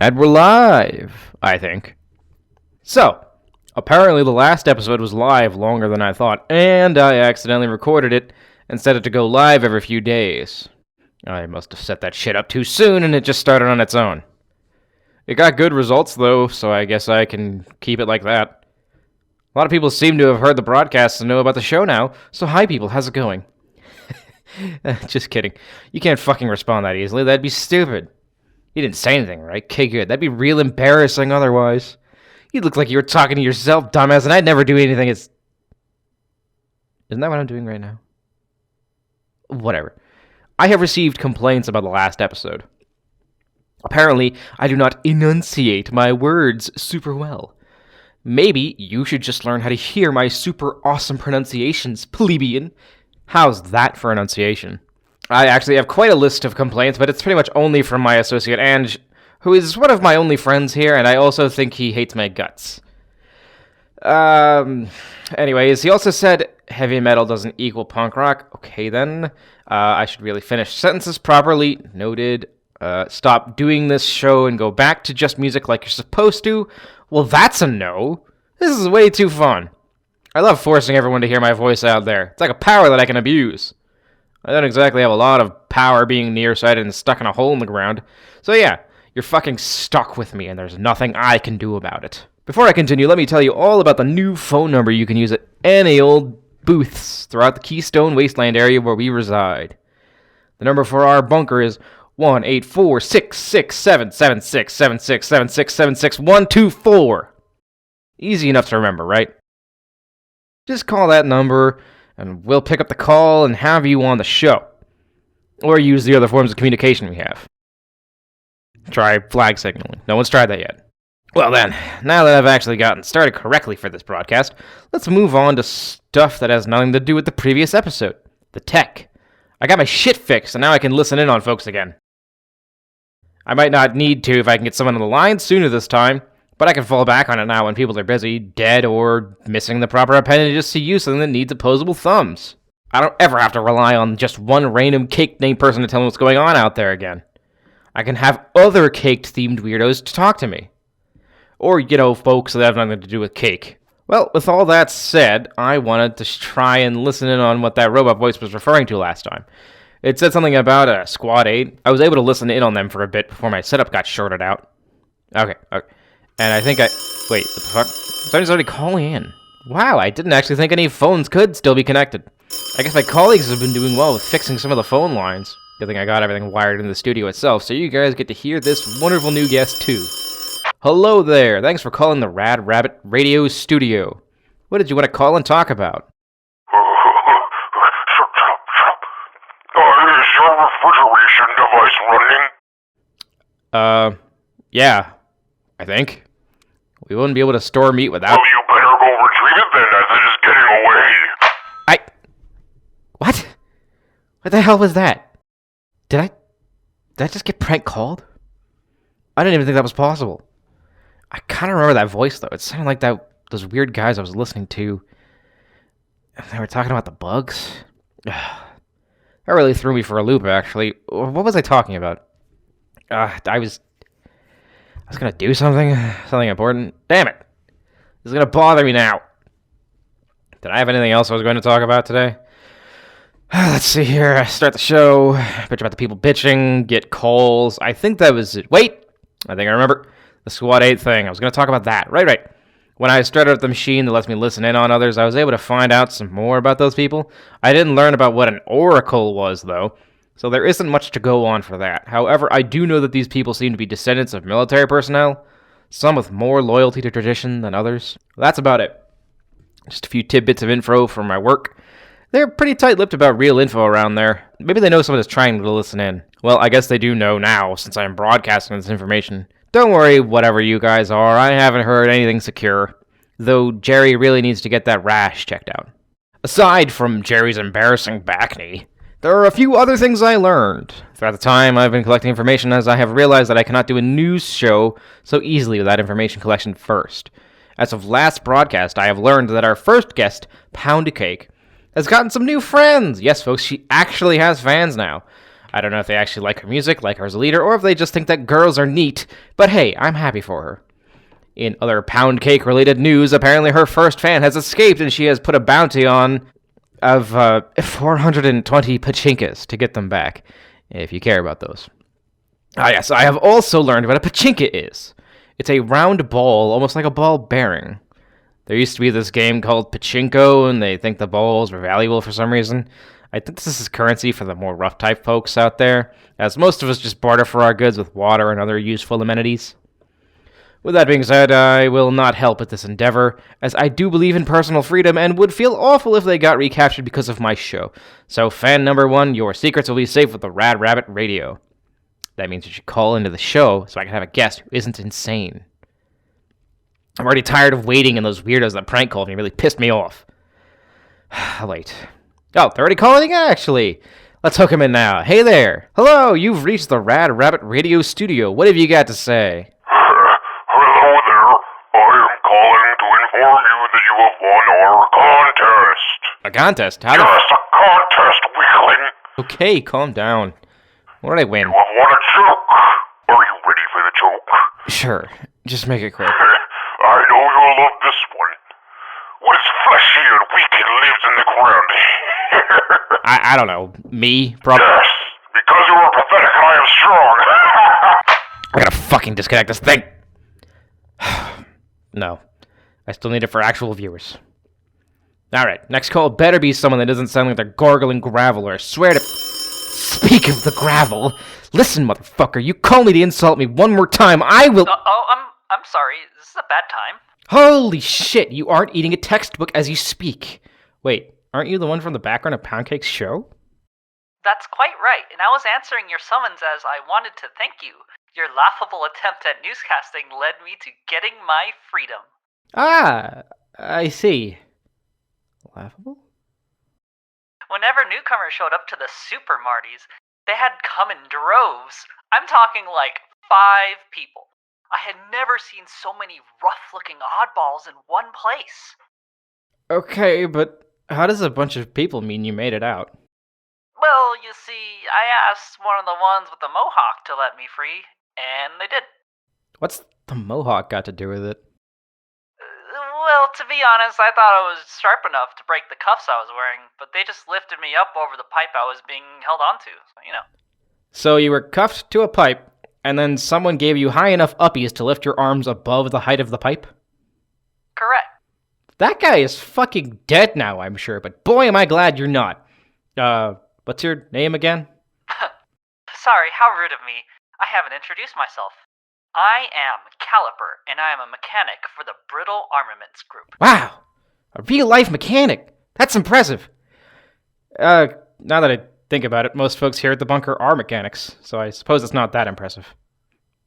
And we're live, I think. So, apparently the last episode was live longer than I thought, and I accidentally recorded it and set it to go live every few days. I must have set that shit up too soon and it just started on its own. It got good results though, so I guess I can keep it like that. A lot of people seem to have heard the broadcast and know about the show now, so hi people, how's it going? Just kidding. You can't fucking respond that easily, that'd be stupid. You didn't say anything, right? Okay, good. That'd be real embarrassing otherwise. You'd look like you were talking to yourself, dumbass, and I'd never do anything. Isn't that what I'm doing right now? Whatever. I have received complaints about the last episode. Apparently, I do not enunciate my words super well. Maybe you should just learn how to hear my super awesome pronunciations, plebeian. How's that for enunciation? I actually have quite a list of complaints, but it's pretty much only from my associate Ange, who is one of my only friends here, and I also think he hates my guts. Anyways, he also said heavy metal doesn't equal punk rock. Okay, then. I should really finish sentences properly. Noted. Stop doing this show and go back to just music like you're supposed to. Well, that's a no. This is way too fun. I love forcing everyone to hear my voice out there. It's like a power that I can abuse. I don't exactly have a lot of power being nearsighted and stuck in a hole in the ground. So yeah, you're fucking stuck with me and there's nothing I can do about it. Before I continue, let me tell you all about the new phone number you can use at any old booths throughout the Keystone Wasteland area where we reside. The number for our bunker is 1-846-667-7676-7676-76124. Easy enough to remember, right? Just call that number and we'll pick up the call and have you on the show. Or use the other forms of communication we have. Try flag signaling. No one's tried that yet. Well then, now that I've actually gotten started correctly for this broadcast, let's move on to stuff that has nothing to do with the previous episode. The tech. I got my shit fixed and now I can listen in on folks again. I might not need to if I can get someone on the line sooner this time, but I can fall back on it now when people are busy, dead, or missing the proper appendages to use something that needs opposable thumbs. I don't ever have to rely on just one random cake-named person to tell me what's going on out there again. I can have other cake-themed weirdos to talk to me. Or, folks that have nothing to do with cake. Well, with all that said, I wanted to try and listen in on what that robot voice was referring to last time. It said something about a Squad 8. I was able to listen in on them for a bit before my setup got shorted out. Okay. And I think wait, what the fuck? Somebody's already calling in. Wow, I didn't actually think any phones could still be connected. I guess my colleagues have been doing well with fixing some of the phone lines. Good thing I got everything wired in the studio itself, so you guys get to hear this wonderful new guest too. Hello there, thanks for calling the WoRabbit Radio Studio. What did you want to call and talk about? Is your refrigeration device running? Yeah, I think. We wouldn't be able to store meat without... Well, you better go retrieve it then, as it is getting away. What? What the hell was that? Did I just get prank called? I didn't even think that was possible. I kind of remember that voice, though. It sounded like those weird guys I was listening to. They were talking about the bugs. That really threw me for a loop, actually. What was I talking about? I was gonna do something important. Damn it! This is gonna bother me now. Did I have anything else I was going to talk about today? Let's see here. Start the show. Bitch about the people bitching. Get calls. I think that was it. Wait! I think I remember. The Squad 8 thing. I was going to talk about that. Right. When I started up the machine that lets me listen in on others, I was able to find out some more about those people. I didn't learn about what an oracle was, though. So there isn't much to go on for that. However, I do know that these people seem to be descendants of military personnel, some with more loyalty to tradition than others. That's about it. Just a few tidbits of info from my work. They're pretty tight-lipped about real info around there. Maybe they know someone is trying to listen in. Well, I guess they do know now, since I am broadcasting this information. Don't worry, whatever you guys are, I haven't heard anything secure. Though Jerry really needs to get that rash checked out. Aside from Jerry's embarrassing back knee, there are a few other things I learned. Throughout the time, I've been collecting information as I have realized that I cannot do a news show so easily without information collection first. As of last broadcast, I have learned that our first guest, Pound a Cake, has gotten some new friends. Yes, folks, she actually has fans now. I don't know if they actually like her music, like her as a leader, or if they just think that girls are neat, but hey, I'm happy for her. In other pound cake related news, apparently her first fan has escaped and she has put a bounty on of 420 pachinkas to get them back, if you care about those. Ah yes, I have also learned what a pachinka is. It's a round ball, almost like a ball bearing. There used to be this game called Pachinko, and they think the balls were valuable for some reason. I think this is currency for the more rough-type folks out there, as most of us just barter for our goods with water and other useful amenities. With that being said, I will not help with this endeavor, as I do believe in personal freedom and would feel awful if they got recaptured because of my show. So, fan number 1, your secrets will be safe with the WoRabbit radio. That means you should call into the show so I can have a guest who isn't insane. I'm already tired of waiting and those weirdos that prank called me really pissed me off. Wait. Oh, they're already calling again, actually. Let's hook him in now. Hey there. Hello, you've reached the WoRabbit radio studio. What have you got to say? Hello there. I am calling to inform you that you have won our contest. A contest? How Yes, a contest, weakling. Okay, calm down. What did I win? You have won a joke. Are you ready for the joke? Sure. Just make it quick. I know you'll love this one. What is fleshy and weak and lives in the ground? I don't know. Me? Probably. Yes, because you are pathetic and I am strong. I gotta fucking disconnect this thing. No. I still need it for actual viewers. Alright, next call better be someone that doesn't sound like they're gargling gravel, or I swear to... Speak of the gravel. Listen, motherfucker, you call me to insult me one more time, I will... I'm sorry. Is this a bad time? Holy shit, you aren't eating a textbook as you speak. Wait, aren't you the one from the background of Pound Cake's show? That's quite right, and I was answering your summons as I wanted to thank you. Your laughable attempt at newscasting led me to getting my freedom. Ah, I see. Laughable? Whenever newcomers showed up to the Super Marties, they had come in droves. I'm talking like 5 people. I had never seen so many rough-looking oddballs in one place. Okay, but how does a bunch of people mean you made it out? Well, you see, I asked one of the ones with the mohawk to let me free, and they did. What's the mohawk got to do with it? Well, to be honest, I thought I was sharp enough to break the cuffs I was wearing, but they just lifted me up over the pipe I was being held onto, so, you know. So you were cuffed to a pipe, and then someone gave you high enough uppies to lift your arms above the height of the pipe? Correct. That guy is fucking dead now, I'm sure, but boy am I glad you're not. What's your name again? Sorry, how rude of me. I haven't introduced myself. I am Caliper, and I am a mechanic for the Brittle Armaments Group. Wow, a real-life mechanic. That's impressive. Now that I think about it, most folks here at the bunker are mechanics, so I suppose it's not that impressive.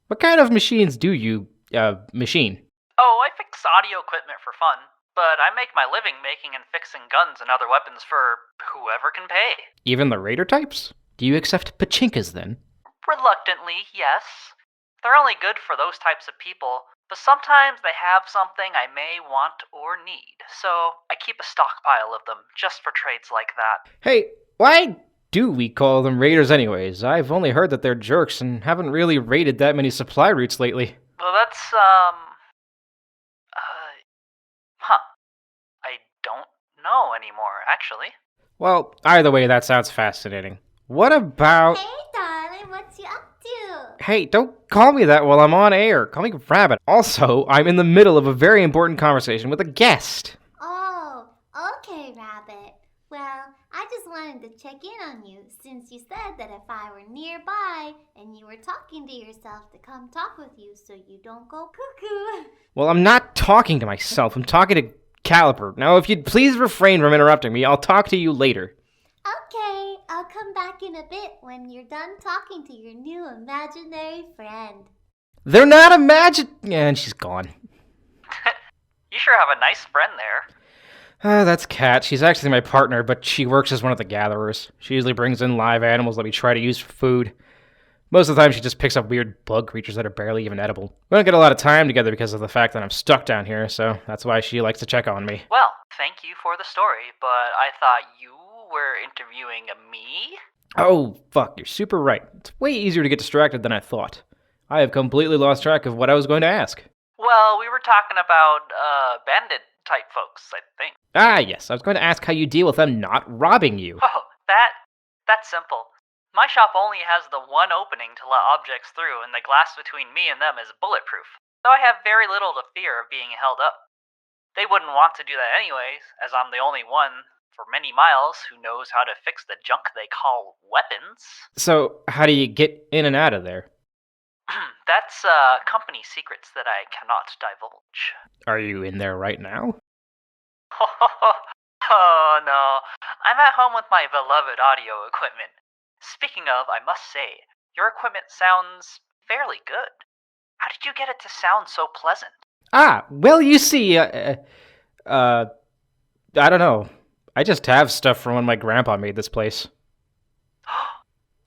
What kind of machines do you, machine? Oh, I fix audio equipment for fun, but I make my living making and fixing guns and other weapons for whoever can pay. Even the raider types? Do you accept pachinkas, then? Reluctantly, yes. They're only good for those types of people, but sometimes they have something I may want or need, so I keep a stockpile of them just for trades like that. Hey, why do we call them raiders anyways? I've only heard that they're jerks and haven't really raided that many supply routes lately. Well, that's, I don't know anymore, actually. Well, either way, that sounds fascinating. What about... Hey, darling, what's you up to? Hey, don't call me that while I'm on air. Call me Rabbit. Also, I'm in the middle of a very important conversation with a guest. Oh, okay, Rabbit. Well, I just wanted to check in on you since you said that if I were nearby and you were talking to yourself to come talk with you so you don't go cuckoo. Well, I'm not talking to myself. I'm talking to Caliper. Now, if you'd please refrain from interrupting me, I'll talk to you later. Okay, I'll come back in a bit when you're done talking to your new imaginary friend. They're not and she's gone. You sure have a nice friend there. That's Kat. She's actually my partner, but she works as one of the gatherers. She usually brings in live animals that we try to use for food. Most of the time, she just picks up weird bug creatures that are barely even edible. We don't get a lot of time together because of the fact that I'm stuck down here, so that's why she likes to check on me. Well, thank you for the story, but I thought you were interviewing me? Oh, fuck, you're super right. It's way easier to get distracted than I thought. I have completely lost track of what I was going to ask. Well, we were talking about, bandit-type folks, I think. Ah, yes, I was going to ask how you deal with them not robbing you. Oh, that's simple. My shop only has the one opening to let objects through, and the glass between me and them is bulletproof, so I have very little to fear of being held up. They wouldn't want to do that anyways, as I'm the only one for many miles who knows how to fix the junk they call weapons. So, how do you get in and out of there? That's, company secrets that I cannot divulge. Are you in there right now? Oh no, I'm at home with my beloved audio equipment. Speaking of, I must say, your equipment sounds fairly good. How did you get it to sound so pleasant? Ah, well, you see, I don't know. I just have stuff from when my grandpa made this place.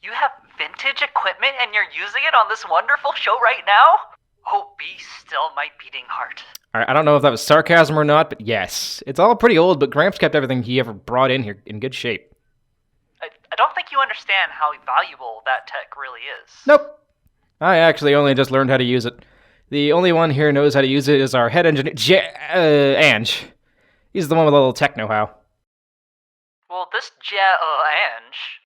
You have vintage equipment and you're using it on this wonderful show right now? Oh, be still my beating heart. Alright, I don't know if that was sarcasm or not, but yes. It's all pretty old, but Gramps kept everything he ever brought in here in good shape. I don't think you understand how valuable that tech really is. Nope. I actually only just learned how to use it. The only one here knows how to use it is our head engineer, Ange. He's the one with a little tech know-how. Well, this Ange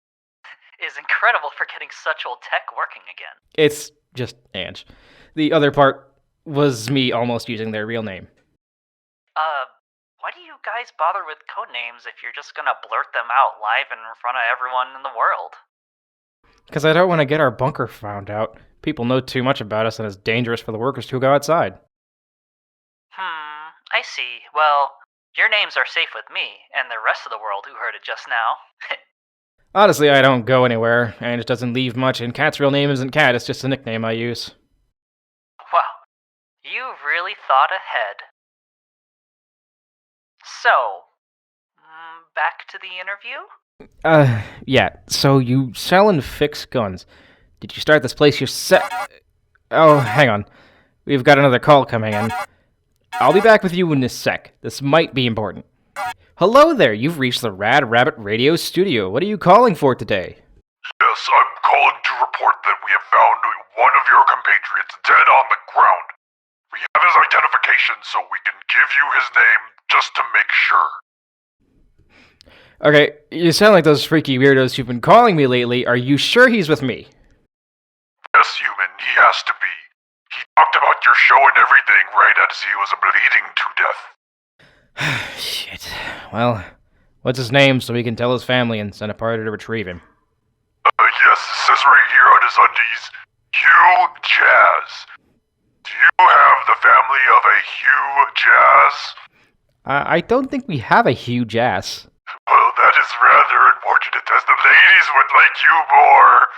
is incredible for getting such old tech working again. It's just Ange. The other part was me almost using their real name. Why do you guys bother with code names if you're just gonna blurt them out live in front of everyone in the world? Because I don't want to get our bunker found out. People know too much about us and it's dangerous for the workers to go outside. I see. Well, your names are safe with me, and the rest of the world who heard it just now. Honestly, I don't go anywhere, and it doesn't leave much, and Cat's real name isn't Cat, it's just a nickname I use. Wow, you really thought ahead. So, back to the interview? Yeah, so you sell and fix guns. Did you start this place yourself? Oh, hang on. We've got another call coming in. I'll be back with you in a sec. This might be important. Hello there, you've reached the WoRabbit radio studio. What are you calling for today? Yes, I'm calling to report that we have found one of your compatriots dead on the ground. We have his identification, so we can give you his name just to make sure. Okay, you sound like those freaky weirdos who've been calling me lately. Are you sure he's with me? Yes, human, he has to be. He talked about your show and everything right as he was bleeding to death. Shit. Well, what's his name so we can tell his family and send a party to retrieve him? Yes, it says right here on his undies, Hugh Jazz. Do you have the family of a Hugh Jazz? I don't think we have a huge ass. Well, that is rather unfortunate, as the ladies would like you more.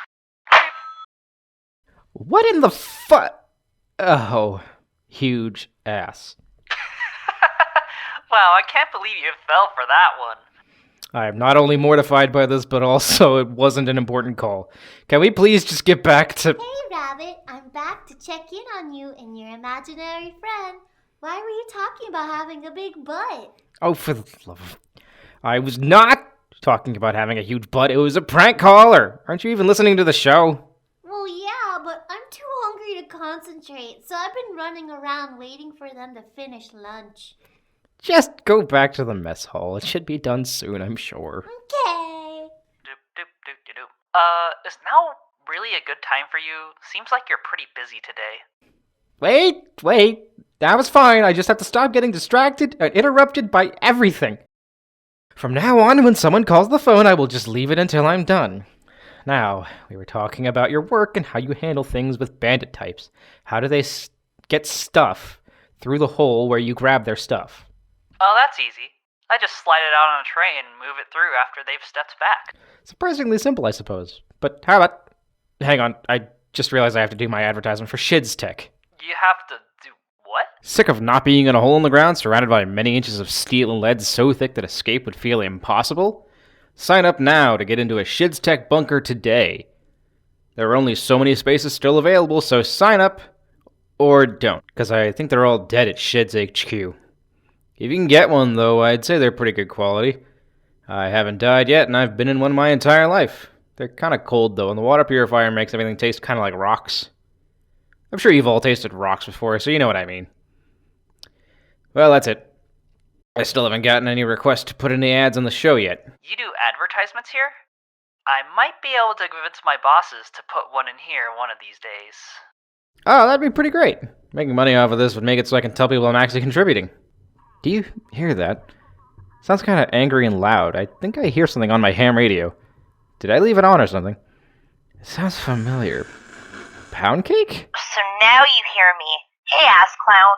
What in the Oh, huge ass. Wow, I can't believe you fell for that one. I am not only mortified by this, but also it wasn't an important call. Can we please just get back to... Hey, Rabbit, I'm back to check in on you and your imaginary friend. Why were you talking about having a big butt? Oh, for the love of... I was not talking about having a huge butt. It was a prank caller. Aren't you even listening to the show? Well, yeah, but I'm too hungry to concentrate, so I've been running around waiting for them to finish lunch. Just go back to the mess hall. It should be done soon, I'm sure. Okay. Is now really a good time for you? Seems like you're pretty busy today. Wait. That was fine. I just have to stop getting distracted and interrupted by everything. From now on, when someone calls the phone, I will just leave it until I'm done. Now, we were talking about your work and how you handle things with bandit types. How do they get stuff through the hole where you grab their stuff? Oh, that's easy. I just slide it out on a tray and move it through after they've stepped back. Surprisingly simple, I suppose. But how about... Hang on, I just realized I have to do my advertisement for Shid's Tech. You have to do what? Sick of not being in a hole in the ground surrounded by many inches of steel and lead so thick that escape would feel impossible? Sign up now to get into a Shid's Tech bunker today. There are only so many spaces still available, so sign up or don't, because I think they're all dead at Shid's HQ. If you can get one, though, I'd say they're pretty good quality. I haven't died yet, and I've been in one my entire life. They're kind of cold, though, and the water purifier makes everything taste kind of like rocks. I'm sure you've all tasted rocks before, so you know what I mean. Well, that's it. I still haven't gotten any requests to put any ads on the show yet. You do advertisements here? I might be able to convince my bosses to put one in here one of these days. Oh, that'd be pretty great. Making money off of this would make it so I can tell people I'm actually contributing. Do you hear that? Sounds kind of angry and loud. I think I hear something on my ham radio. Did I leave it on or something? It sounds familiar. Pound cake? So now you hear me. Hey, ass clown.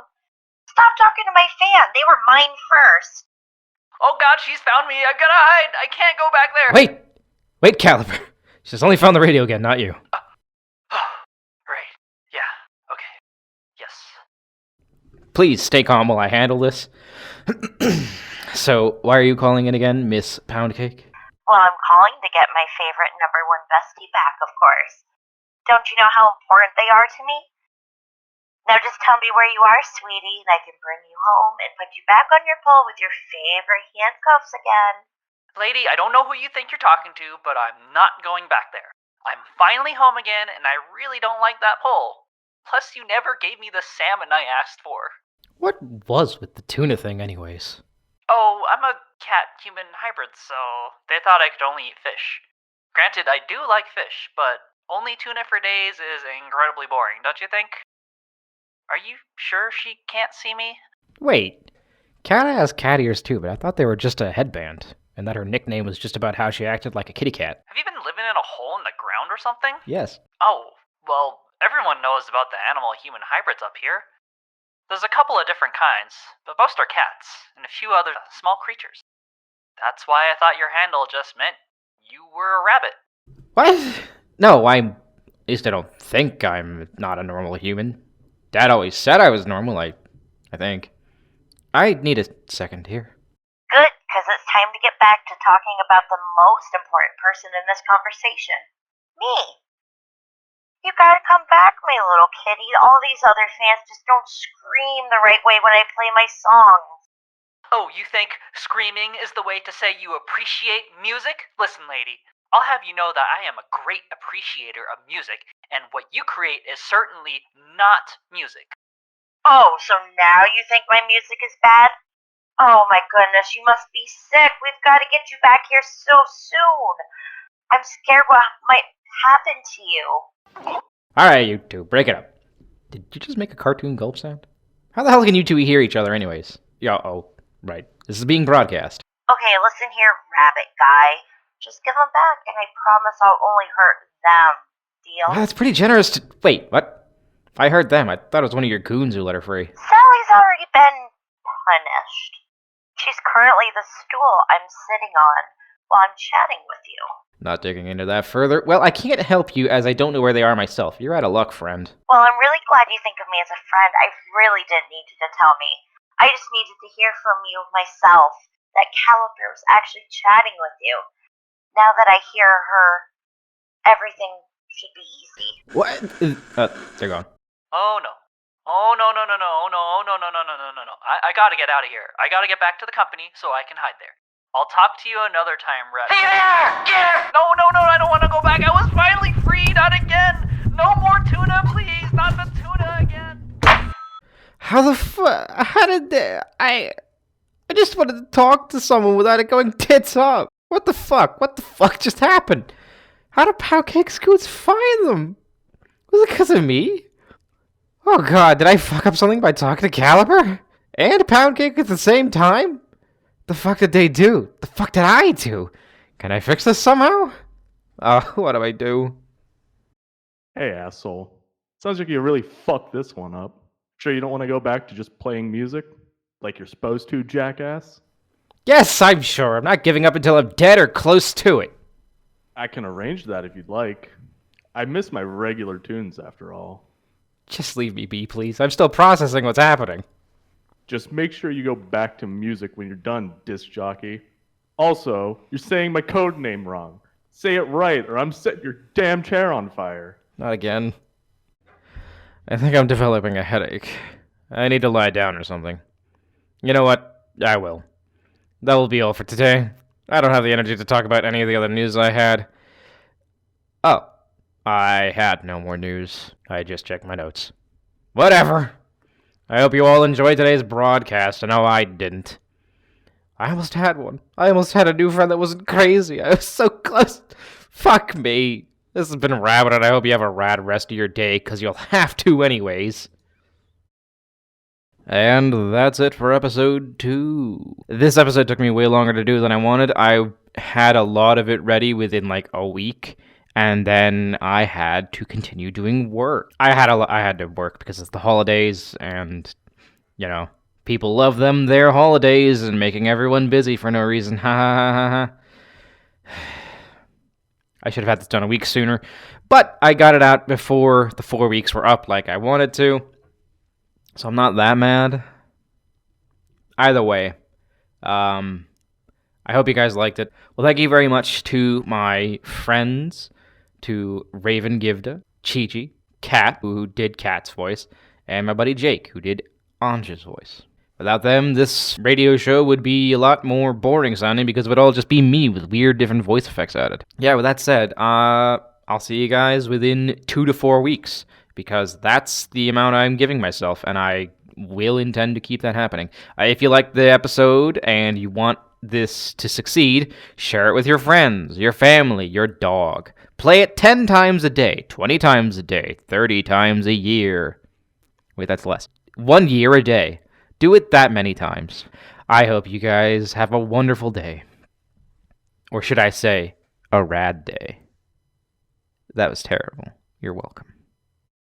Stop talking to my fan. They were mine first. Oh god, she's found me. I gotta hide. I can't go back there. Wait, Caliber. She's only found the radio again, not you. Right. Yeah. Okay. Yes. Please stay calm while I handle this. So, why are you calling in again, Miss Poundcake? Well, I'm calling to get my favorite #1 bestie back, of course. Don't you know how important they are to me? Now just tell me where you are, sweetie, and I can bring you home and put you back on your pole with your favorite handcuffs again. Lady, I don't know who you think you're talking to, but I'm not going back there. I'm finally home again, and I really don't like that pole. Plus, you never gave me the salmon I asked for. What was with the tuna thing, anyways? Oh, I'm a cat-human hybrid, so they thought I could only eat fish. Granted, I do like fish, but only tuna for days is incredibly boring, don't you think? Are you sure she can't see me? Wait, Cat has cat ears too, but I thought they were just a headband, and that her nickname was just about how she acted like a kitty cat. Have you been living in a hole in the ground or something? Yes. Oh, well, everyone knows about the animal-human hybrids up here. There's a couple of different kinds, but most are cats, and a few other small creatures. That's why I thought your handle just meant you were a rabbit. What? No, at least I don't think I'm not a normal human. Dad always said I was normal, I think. I need a second here. Good, because it's time to get back to talking about the most important person in this conversation. Me. You gotta come back, my little kitty. All these other fans just don't scream the right way when I play my songs. Oh, you think screaming is the way to say you appreciate music? Listen, lady, I'll have you know that I am a great appreciator of music, and what you create is certainly not music. Oh, so now you think my music is bad? Oh my goodness, you must be sick. We've got to get you back here so soon. I'm scared what might happen to you. Alright, you two, break it up. Did you just make a cartoon gulp sound? How the hell can you two hear each other anyways? Yeah, oh, right. This is being broadcast. Okay, listen here, rabbit guy. Just give them back, and I promise I'll only hurt them. Deal? Wow, that's pretty generous to... Wait, what? If I heard them, I thought it was one of your goons who let her free. Sally's already been punished. She's currently the stool I'm sitting on while I'm chatting with you. Not digging into that further. Well, I can't help you as I don't know where they are myself. You're out of luck, friend. Well, I'm really glad you think of me as a friend. I really didn't need you to tell me. I just needed to hear from you myself that Caliper was actually chatting with you. Now that I hear her, everything should be easy. What? They're gone. Oh no. Oh no. I gotta get out of here. I gotta get back to the company so I can hide there. I'll talk to you another time, Red. Hey there! Get! No, I don't want to go back. I was finally free, not again. No more tuna, please. Not the tuna again. How the fuck? How did they... I just wanted to talk to someone without it going tits up. What the fuck? What the fuck just happened? How did Poundcake Scoots find them? Was it because of me? Oh god, did I fuck up something by talking to Caliber? And Poundcake at the same time? The fuck did they do? The fuck did I do? Can I fix this somehow? What do I do? Hey, asshole. Sounds like you really fucked this one up. Sure you don't want to go back to just playing music? Like you're supposed to, jackass? Yes, I'm sure. I'm not giving up until I'm dead or close to it. I can arrange that if you'd like. I miss my regular tunes, after all. Just leave me be, please. I'm still processing what's happening. Just make sure you go back to music when you're done, disc jockey. Also, you're saying my code name wrong. Say it right, or I'm setting your damn chair on fire. Not again. I think I'm developing a headache. I need to lie down or something. You know what? I will. That will be all for today. I don't have the energy to talk about any of the other news I had. Oh, I had no more news. I just checked my notes. Whatever. I hope you all enjoyed today's broadcast. I know I didn't. I almost had one. I almost had a new friend that wasn't crazy. I was so close. Fuck me. This has been Rabbit, and I hope you have a rad rest of your day, because you'll have to anyways. And that's it for episode 2. This episode took me way longer to do than I wanted. I had a lot of it ready within like a week, and then I had to continue doing work. I had to work because it's the holidays, and you know, people love them, their holidays, and making everyone busy for no reason. Ha ha ha ha. I should have had this done a week sooner, but I got it out before the 4 weeks were up like I wanted to, so I'm not that mad. Either way, I hope you guys liked it. Well, thank you very much to my friends, to Raven Givda, Cheechy, Kat, who did Kat's voice, and my buddy Jake, who did Anja's voice. Without them, this radio show would be a lot more boring sounding because it would all just be me with weird different voice effects added. Yeah, with that said, I'll see you guys within 2 to 4 weeks because that's the amount I'm giving myself, and I will intend to keep that happening. If you liked the episode and you want this to succeed, share it with your friends, your family, your dog. Play it 10 times a day, 20 times a day, 30 times a year. Wait, that's less. 1 year a day. Do it that many times. I hope you guys have a wonderful day. Or should I say, a rad day. That was terrible. You're welcome.